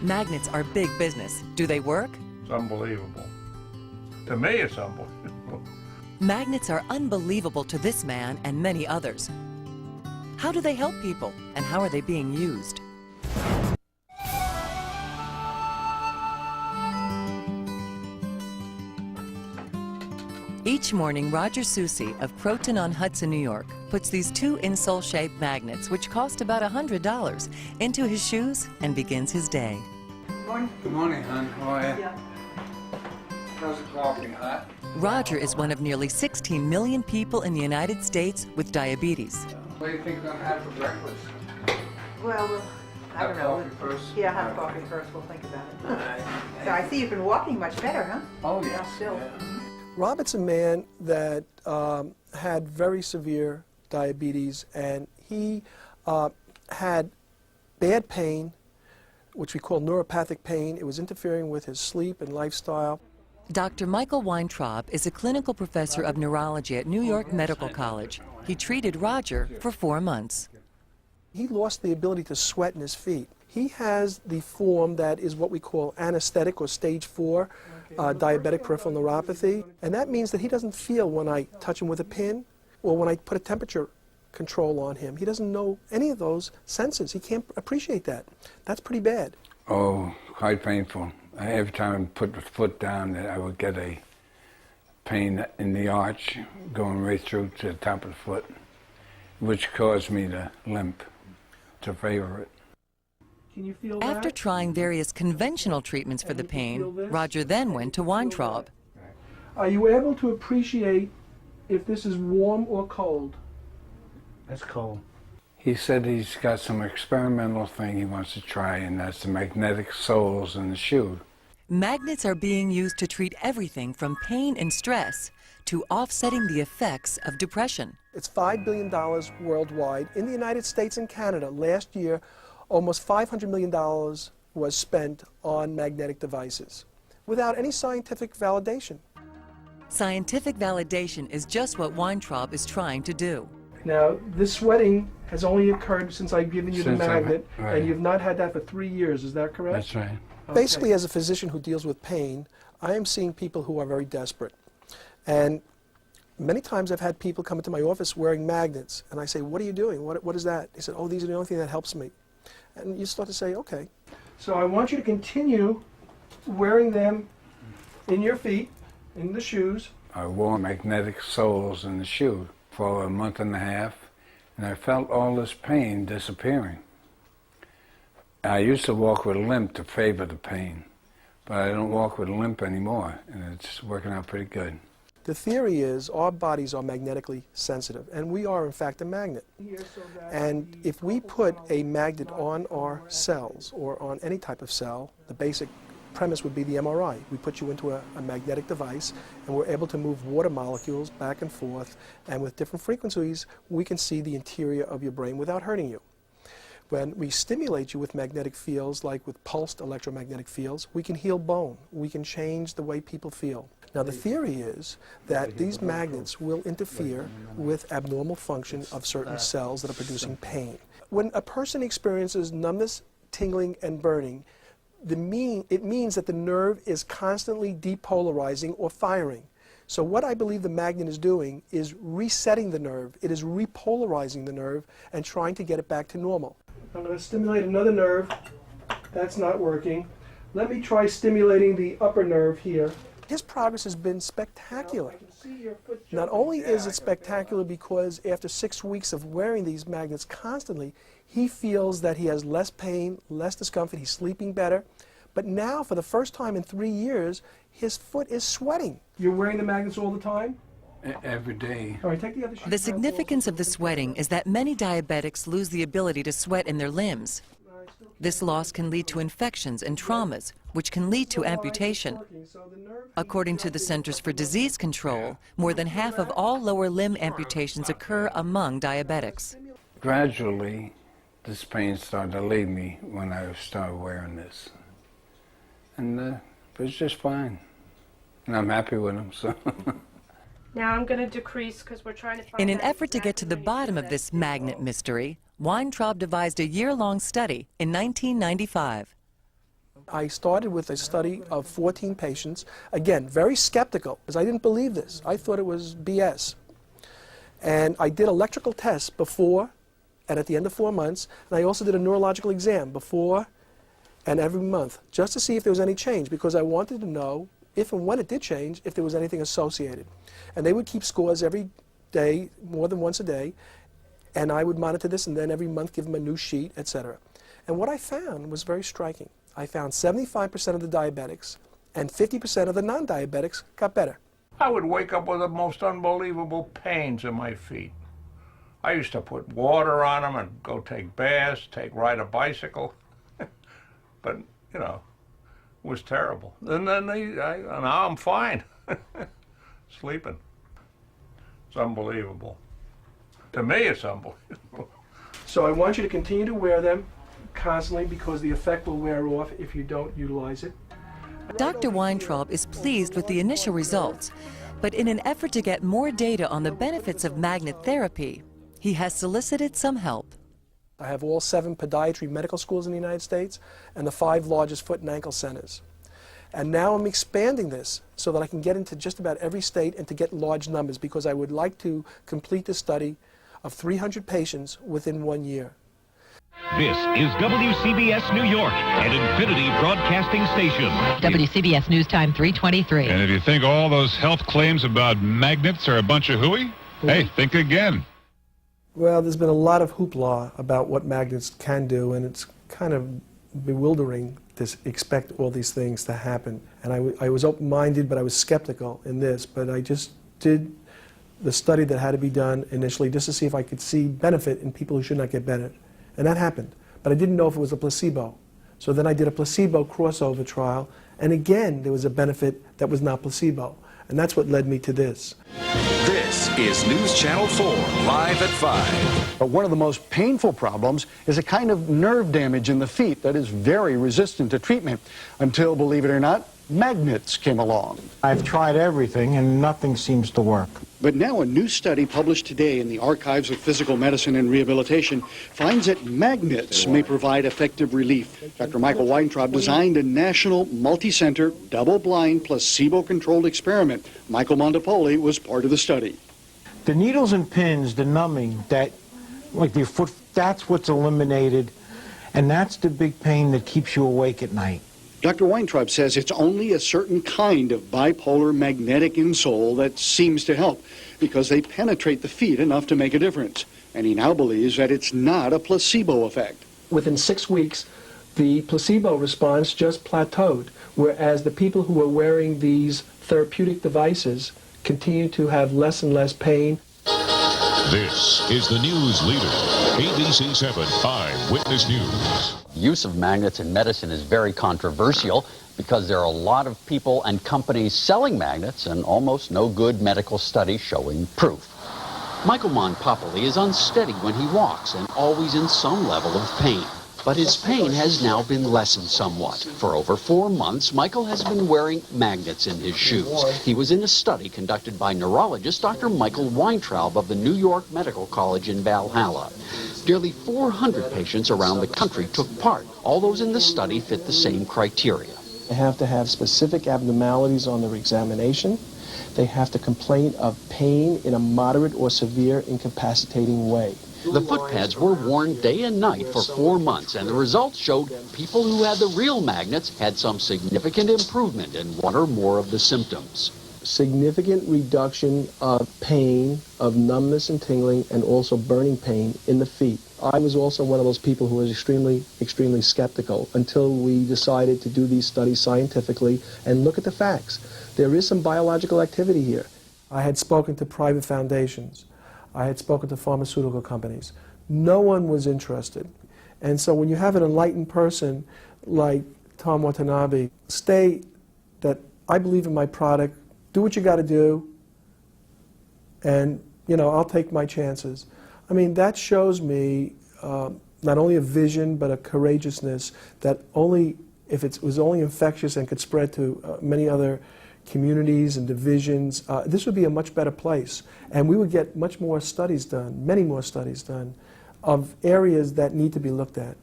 Magnets are big business. Do they work? It's unbelievable. To me, it's unbelievable. Magnets are unbelievable to this man and many others. How do they help people, and how are they being used? Each morning, Roger Soucy of Croton-on-Hudson, New York, puts these two insole-shaped magnets, which cost about $100, into his shoes and begins his day. Morning. Good morning, hon. How are you? Yeah. How's the coffee, hot? Roger is one of nearly 16 million people in the United States with diabetes. What do you think we're going to have for breakfast? Well, I don't Have know. coffee first? Yeah, have coffee first. We'll think about it. So I see you've been walking much better, huh? Oh, yes. Still. Yeah. Robert's a man that had very severe diabetes, and he had bad pain, which we call neuropathic pain. It was interfering with his sleep and lifestyle. Dr. Michael Weintraub is a clinical professor of neurology at New York Medical College. He treated Roger for 4 months. He lost the ability to sweat in his feet. He has the form that is what we call anesthetic or stage 4 diabetic peripheral neuropathy, and that means that he doesn't feel when I touch him with a pin or when I put a temperature control on him. He doesn't know any of those senses. He can't appreciate that. That's pretty bad. Oh, quite painful. Every time I put the foot down, I would get a pain in the arch going right through to the top of the foot, which caused me to limp, to favor it. Can you feel After that? trying various conventional treatments for the pain, Roger then went to Weintraub. Are you able to appreciate if this is warm or cold? It's cold. He said he's got some experimental thing he wants to try, and that's the magnetic soles in the shoe. Magnets are being used to treat everything from pain and stress to offsetting the effects of depression. It's $5 billion worldwide. In the United States and Canada, last year, almost $500 million was spent on magnetic devices without any scientific validation. Scientific validation is just what Weintraub is trying to do. Now, this sweating has only occurred since I've given you the magnet, right. and you've not had that for 3 years, is that correct? That's right. Basically, as a physician who deals with pain, I am seeing people who are very desperate. And many times I've had people come into my office wearing magnets, and I say, what are you doing? What is that? He said, oh, these are the only thing that helps me. And you start to say, okay. So I want you to continue wearing them in your feet, in the shoes. I wore magnetic soles in the shoe for a month and a half, and I felt all this pain disappearing. I used to walk with a limp to favor the pain, but I don't walk with a limp anymore, and it's working out pretty good. The theory is our bodies are magnetically sensitive, and we are in fact a magnet. And if we put a magnet on our cells or on any type of cell, the basic premise would be the MRI. We put you into a magnetic device, and we're able to move water molecules back and forth, and with different frequencies we can see the interior of your brain without hurting you. When we stimulate you with magnetic fields, like with pulsed electromagnetic fields, we can heal bone. We can change the way people feel. Now, the theory is that these magnets will interfere with abnormal function of certain cells that are producing pain. When a person experiences numbness, tingling, and burning, it means that the nerve is constantly depolarizing or firing. So what I believe the magnet is doing is resetting the nerve. It is repolarizing the nerve and trying to get it back to normal. I'm going to stimulate another nerve. That's not working. Let me try stimulating the upper nerve here. His progress has been spectacular. Not only is it spectacular because after 6 weeks of wearing these magnets constantly, he feels that he has less pain, less discomfort, he's sleeping better. But now, for the first time in 3 years, his foot is sweating. You're wearing the magnets all the time? Every day. All right, take the other shoe. The significance of the sweating is that many diabetics lose the ability to sweat in their limbs. This loss can lead to infections and traumas, which can lead to amputation. According to the Centers for Disease Control, more than half of all lower limb amputations occur among diabetics. Gradually, this pain started to leave me when I started wearing this. And it was just fine. And I'm happy with them, so. Now I'm going to decrease because we're trying to find In an out effort to get to the exactly bottom of this magnet mystery, Weintraub devised a year-long study in 1995. I started with a study of 14 patients, again, very skeptical, because I didn't believe this. I thought it was BS. And I did electrical tests before and at the end of 4 months, and I also did a neurological exam before and every month, just to see if there was any change, because I wanted to know if and when it did change, if there was anything associated. And they would keep scores every day, more than once a day, and I would monitor this and then every month give them a new sheet, etc. And what I found was very striking. I found 75% of the diabetics and 50% of the non-diabetics got better. I would wake up with the most unbelievable pains in my feet. I used to put water on them and go take baths, ride a bicycle. But, you know, it was terrible. And then now I'm fine. Sleeping. It's unbelievable. To me, it's unbelievable. So I want you to continue to wear them constantly, because the effect will wear off if you don't utilize it. Dr. Weintraub is pleased with the initial results, but in an effort to get more data on the benefits of magnet therapy, he has solicited some help. I have all 7 podiatry medical schools in the United States and the 5 largest foot and ankle centers. And now I'm expanding this so that I can get into just about every state and to get large numbers, because I would like to complete this study of 300 patients within 1 year. This is WCBS New York, an Infinity Broadcasting station. WCBS News Time 3:23. And if you think all those health claims about magnets are a bunch of hooey, hey, think again. Well, there's been a lot of hoopla about what magnets can do, and it's kind of bewildering to expect all these things to happen. And I was open-minded, but I was skeptical in this. But I just did the study that had to be done initially just to see if I could see benefit in people who should not get better. And that happened. But I didn't know if it was a placebo. So then I did a placebo crossover trial, and again, there was a benefit that was not placebo. And that's what led me to this. This is News Channel 4, live at 5. But one of the most painful problems is a kind of nerve damage in the feet that is very resistant to treatment until, believe it or not, magnets came along. I've tried everything and nothing seems to work. But now a new study published today in the Archives of Physical Medicine and Rehabilitation finds that magnets may provide effective relief. Dr. Michael Weintraub designed a national, multi-center, double-blind, placebo-controlled experiment. Michael Montipoli was part of the study. The needles and pins, the numbing, that, like your foot, that's what's eliminated, and that's the big pain that keeps you awake at night. Dr. Weintraub says it's only a certain kind of bipolar magnetic insole that seems to help, because they penetrate the feet enough to make a difference. And he now believes that it's not a placebo effect. Within 6 weeks, the placebo response just plateaued, whereas the people who were wearing these therapeutic devices continued to have less and less pain. This is the news leader, ABC 7 Eyewitness News. Use of magnets in medicine is very controversial because there are a lot of people and companies selling magnets and almost no good medical study showing proof. Michael Montipoli is unsteady when he walks and always in some level of pain. But his pain has now been lessened somewhat. For over 4 months, Michael has been wearing magnets in his shoes. He was in a study conducted by neurologist Dr. Michael Weintraub of the New York Medical College in Valhalla. Nearly 400 patients around the country took part. All those in the study fit the same criteria. They have to have specific abnormalities on their examination. They have to complain of pain in a moderate or severe incapacitating way. The foot pads were worn day and night for 4 months, and the results showed people who had the real magnets had some significant improvement in one or more of the symptoms. Significant reduction of pain, of numbness and tingling, and also burning pain in the feet. I was also one of those people who was extremely skeptical until we decided to do these studies scientifically and look at the facts. There is some biological activity here. I had spoken to private foundations. I had spoken to pharmaceutical companies. No one was interested. And so when you have an enlightened person like Tom Watanabe state that I believe in my product, do what you got to do, and, you know, I'll take my chances. I mean, that shows me not only a vision, but a courageousness that only, if it was only infectious and could spread to many other communities and divisions, this would be a much better place. And we would get much more studies done, many more studies done, of areas that need to be looked at.